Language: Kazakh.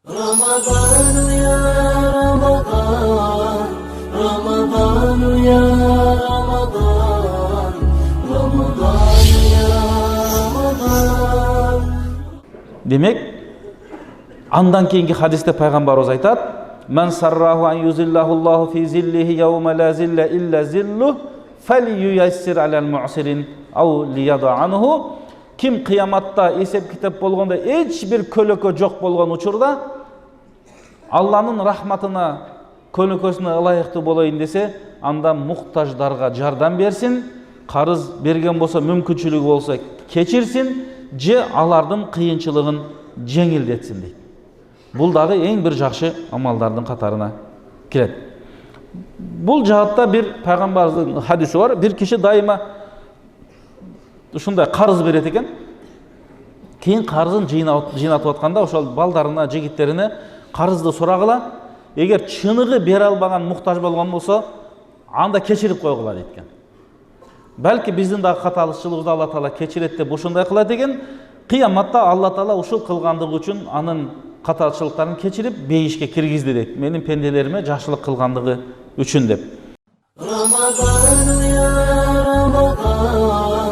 رمضان يا رمضان رمضان يا رمضان رمضان يا رمضان. Demek andan keyingi hadiste Peygamberimiz aytat: "Men sarrahu an yuzillahullahu fi zillihi yawma la zilla illa zilluh falyuyassir alal mu'sirin aw liyada anhu." Kim kıyamatta esep kitap bolganda hiç bir kölökö jok bolgon uçurda Allah'ın rahmatına kölökösüne ılayıktı bolayın dese, anda muhtaçlarga jardam bersin, karız bergen bolsa, mümkünçülüğü bolsa keçirsin, je alardın kıyınçılığın жеңилдетсин дейт. Бул дагы эң бир жакшы амалдардын катарына кирет. Бул жаатта бир пайгамбардын хадиси бар. Бир киши дайыма ушундай карыз берет экен. Кийин карызын жыйнатып атканда ошол балдарына, жигиттерине карызды сурагыла. Эгер чыныгы бере албаган, муктаж болгон болсо, анда кечирип койгула дейт экен. Балки биздин дагы каталыкчылыгыбызды Алла Таала кечирет деп ушундай кылат экен. Kıyamatта Алла Таала ушул кылгандыгы үчүн анын каталыкчылыктарын кечирип бейишке киргизди дейт. Менин пенделериме жакшылык кылгандыгы үчүн деп. Ramazan ya Ramazan